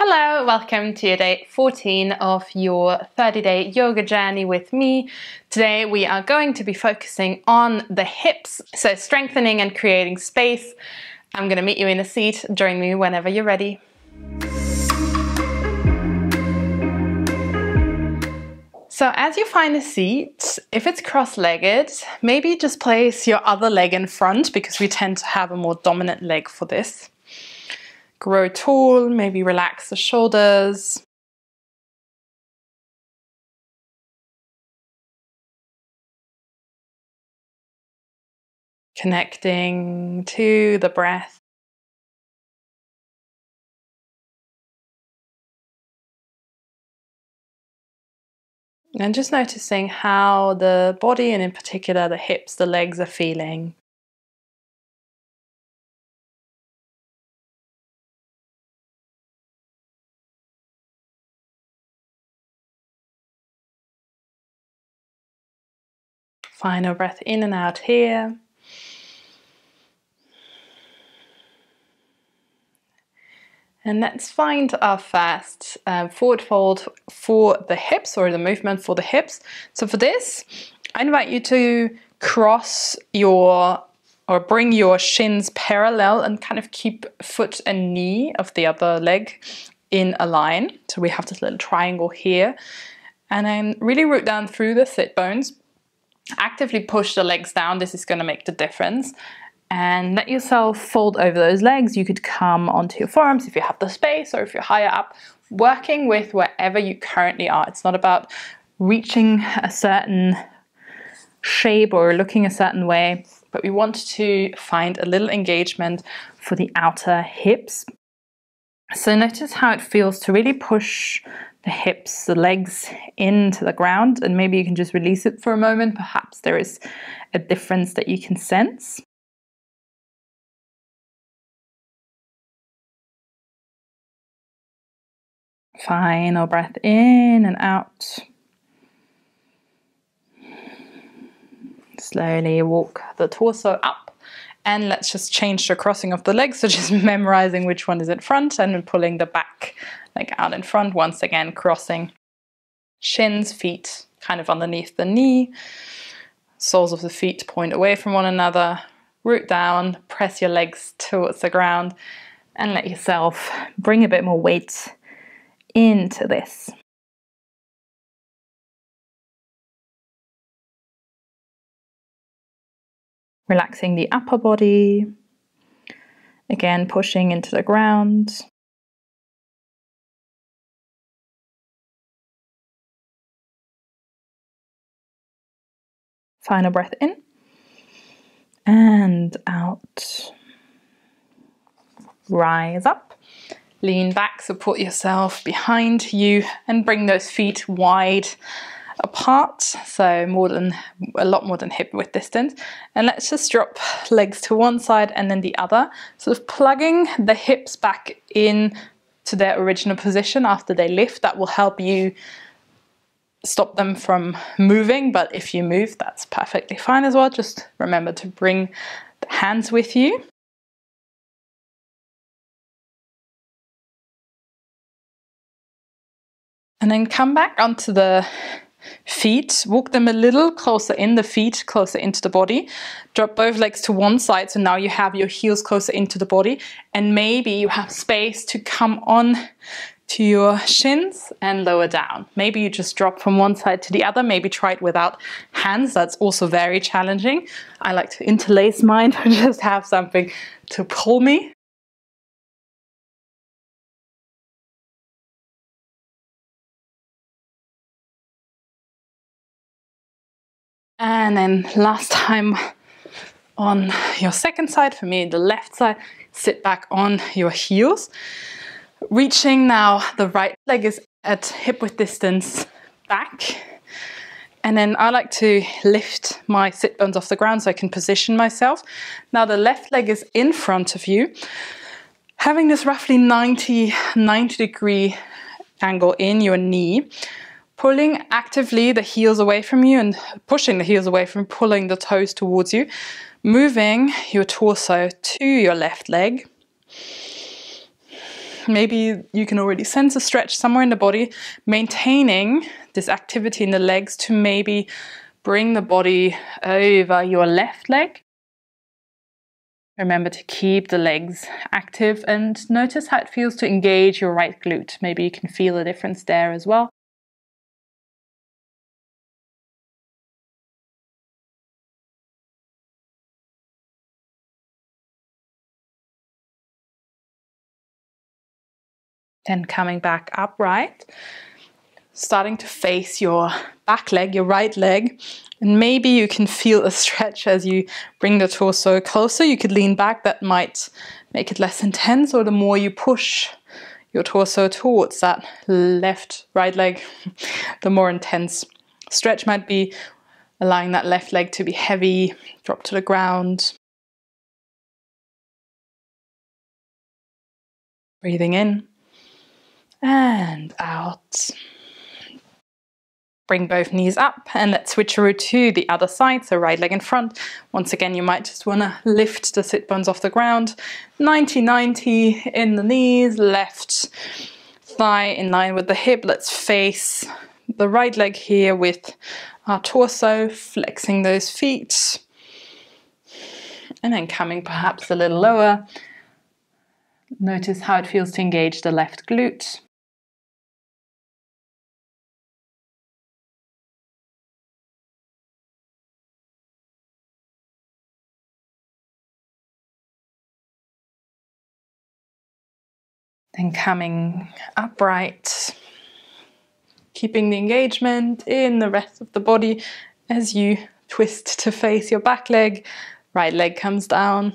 Hello, welcome to day 14 of your 30-day yoga journey with me. Today we are going to be focusing on the hips, so strengthening and creating space. I'm going to meet you in a seat. Join me whenever you're ready. So as you find a seat, if it's cross-legged, maybe just place your other leg in front because we tend to have a more dominant leg for this. Grow tall, maybe relax the shoulders. Connecting to the breath. And just noticing how the body, and in particular the hips, the legs are feeling. Final breath in and out here. And let's find our first forward fold for the hips, or the movement for the hips. So for this, I invite you to cross your, or bring your shins parallel and kind of keep foot and knee of the other leg in a line. So we have this little triangle here. And then really root down through the sit bones. Actively push the legs down. This is going to make the difference. And let yourself fold over those legs. You could come onto your forearms if you have the space, or if you're higher up, working with wherever you currently are. It's not about reaching a certain shape or looking a certain way, but we want to find a little engagement for the outer hips. So notice how it feels to really push the hips, the legs into the ground, and maybe you can just release it for a moment. Perhaps there is a difference that you can sense. Final breath in and out. Slowly walk the torso up, and let's just change the crossing of the legs. So just memorizing which one is in front and then pulling the back leg out in front. Once again, crossing shins, feet kind of underneath the knee. Soles of the feet point away from one another. Root down, press your legs towards the ground, and let yourself bring a bit more weight into this. Relaxing the upper body. Again, pushing into the ground. Final breath in and out. Rise up. Lean back, support yourself behind you, and bring those feet wide apart, so a lot more than hip width distance. And let's just drop legs to one side and then the other, sort of plugging the hips back in to their original position after they lift. That will help you stop them from moving, but if you move, that's perfectly fine as well. Just remember to bring the hands with you. And then come back onto the feet, walk them a little closer in, the feet closer into the body. Drop both legs to one side, so now you have your heels closer into the body, and maybe you have space to come on to your shins and lower down. Maybe you just drop from one side to the other. Maybe try it without hands. That's also very challenging. I like to interlace mine to just have something to pull me. And then last time on your second side, for me the left side, sit back on your heels. Reaching now, the right leg is at hip width distance back. And then I like to lift my sit bones off the ground so I can position myself. Now the left leg is in front of you, having this roughly 90 degree angle in your knee. Pulling actively the heels away from you and pushing the heels away from, pulling the toes towards you. Moving your torso to your left leg. Maybe you can already sense a stretch somewhere in the body, maintaining this activity in the legs to maybe bring the body over your left leg. Remember to keep the legs active and notice how it feels to engage your right glute. Maybe you can feel a difference there as well. Then coming back upright, starting to face your back leg, your right leg. And maybe you can feel a stretch as you bring the torso closer. You could lean back, that might make it less intense, or the more you push your torso towards that right leg, the more intense stretch might be, allowing that left leg to be heavy, drop to the ground. Breathing in and out. Bring both knees up and let's switcheroo to the other side, so right leg in front. Once again, you might just want to lift the sit bones off the ground. 90-90 in the knees, left thigh in line with the hip. Let's face the right leg here with our torso, flexing those feet. And then coming perhaps a little lower. Notice how it feels to engage the left glute. Then coming upright, keeping the engagement in the rest of the body as you twist to face your back leg. Right leg comes down.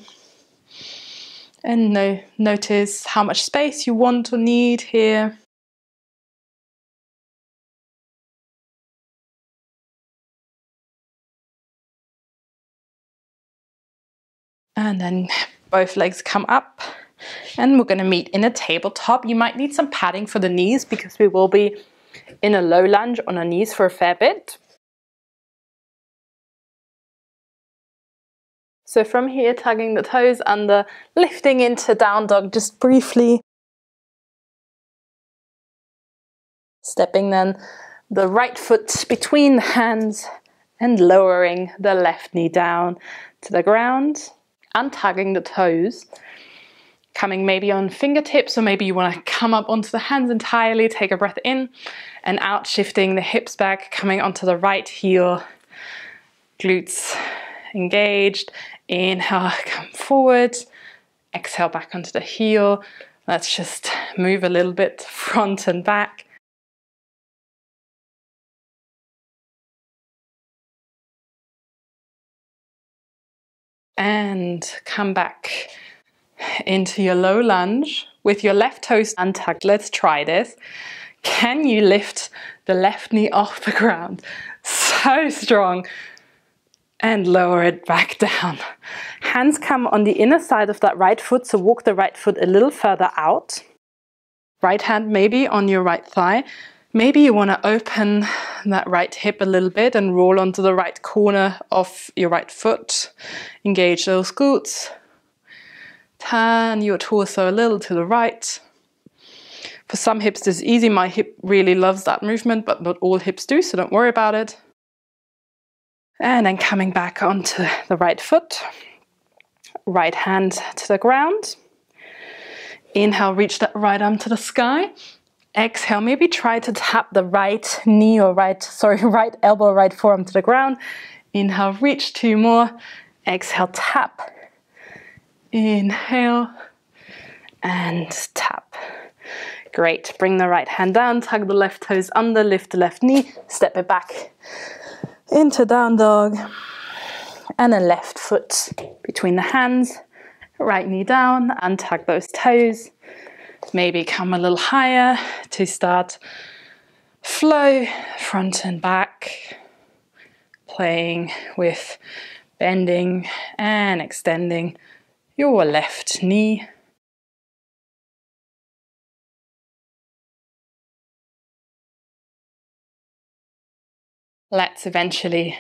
And notice how much space you want or need here. And then both legs come up. And we're going to meet in a tabletop. You might need some padding for the knees because we will be in a low lunge on our knees for a fair bit. So from here, tugging the toes under, lifting into down dog just briefly. Stepping then the right foot between the hands and lowering the left knee down to the ground. Untugging the toes. Coming maybe on fingertips, or maybe you want to come up onto the hands entirely, take a breath in and out, shifting the hips back, coming onto the right heel, glutes engaged. Inhale, come forward, exhale back onto the heel. Let's just move a little bit front and back. And come back into your low lunge with your left toes untucked. Let's try this. Can you lift the left knee off the ground? So strong. And lower it back down. Hands come on the inner side of that right foot, so walk the right foot a little further out. Right hand maybe on your right thigh. Maybe you want to open that right hip a little bit and roll onto the right corner of your right foot. Engage those glutes. Turn your torso a little to the right. For some hips this is easy. My hip really loves that movement, but not all hips do, so don't worry about it. And then coming back onto the right foot. Right hand to the ground. Inhale, reach that right arm to the sky. Exhale, maybe try to tap the right knee or right elbow, right forearm to the ground. Inhale, reach, 2 more. Exhale, tap. Inhale and tap. Great. Bring the right hand down, tug the left toes under, lift the left knee, step it back into down dog. And then left foot between the hands, right knee down, untug those toes. Maybe come a little higher to start flow front and back, playing with bending and extending your left knee. Let's eventually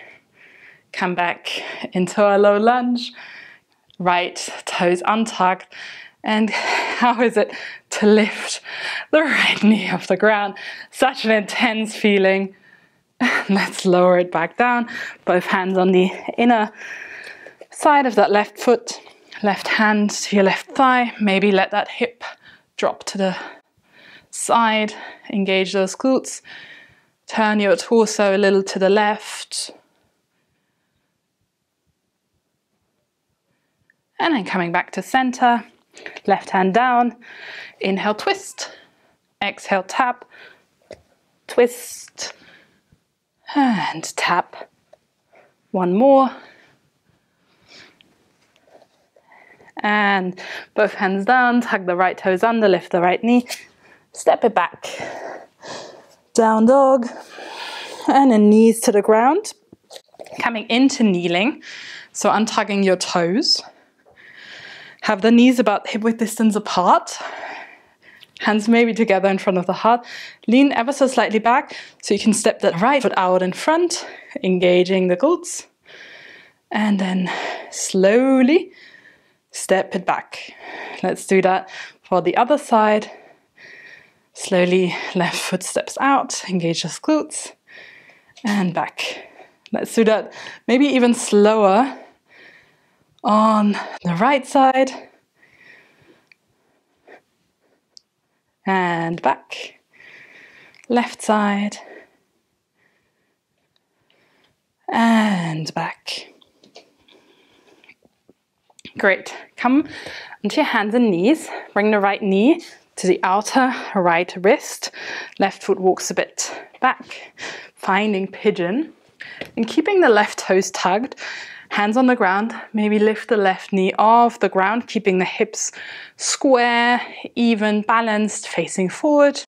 come back into our low lunge. Right toes untucked And how is it to lift the right knee off the ground? Such an intense feeling. Let's lower it back down. Both hands on the inner side of that left foot. Left hand to your left thigh. Maybe let that hip drop to the side. Engage those glutes. Turn your torso a little to the left. And then coming back to center. Left hand down. Inhale, twist. Exhale, tap. Twist. And tap. One more. And both hands down. Tug the right toes under. Lift the right knee. Step it back. Down dog. And then knees to the ground. Coming into kneeling. So untugging your toes. Have the knees about hip width distance apart. Hands maybe together in front of the heart. Lean ever so slightly back so you can step that right foot out in front, engaging the glutes. And then slowly step it back. Let's do that for the other side. Slowly left foot steps out, engage those glutes, and back. Let's do that maybe even slower. On the right side, and back, left side, and back. Great. Come onto your hands and knees. Bring the right knee to the outer right wrist. Left foot walks a bit back, finding pigeon, and keeping the left toes tugged. Hands on the ground, maybe lift the left knee off the ground, keeping the hips square, even, balanced, facing forward.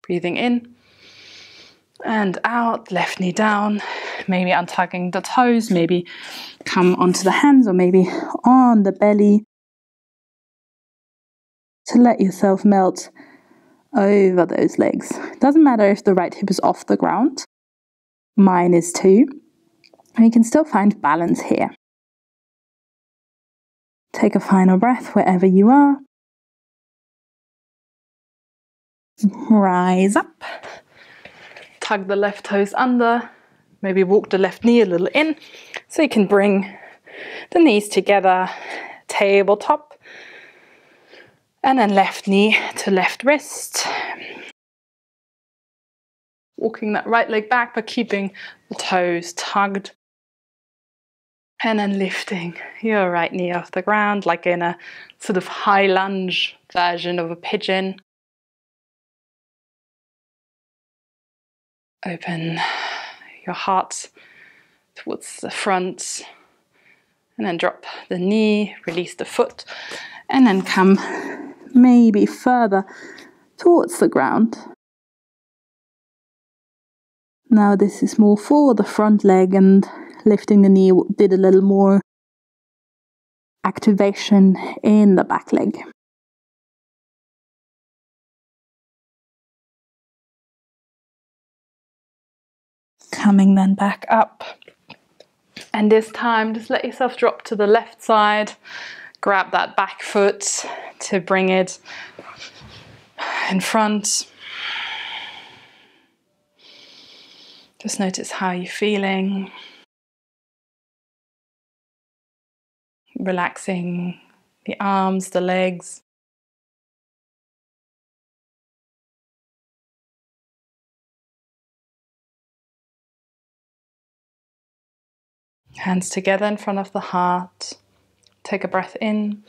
Breathing in and out, left knee down, maybe untucking the toes, maybe come onto the hands or maybe on the belly to let yourself melt over those legs. Doesn't matter if the right hip is off the ground. Mine is too. And you can still find balance here. Take a final breath wherever you are. Rise up. Tug the left toes under. Maybe walk the left knee a little in. So you can bring the knees together, tabletop. And then left knee to left wrist. Walking that right leg back, but keeping the toes tugged. And then lifting your right knee off the ground, like in a sort of high lunge version of a pigeon. Open your heart towards the front. And then drop the knee, release the foot. And then come maybe further towards the ground. Now this is more for the front leg, and lifting the knee did a little more activation in the back leg. Coming then back up. And this time just let yourself drop to the left side. Grab that back foot to bring it in front. Just notice how you're feeling. Relaxing the arms, the legs. Hands together in front of the heart. Take a breath in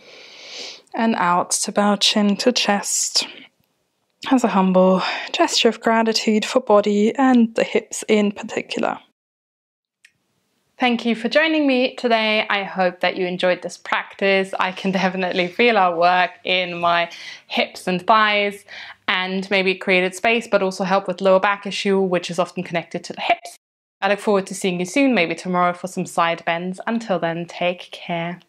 and out to bow chin to chest. As a humble gesture of gratitude for body and the hips in particular. Thank you for joining me today. I hope that you enjoyed this practice. I can definitely feel our work in my hips and thighs, and maybe it created space, but also help with lower back issue, which is often connected to the hips. I look forward to seeing you soon, maybe tomorrow for some side bends. Until then, take care.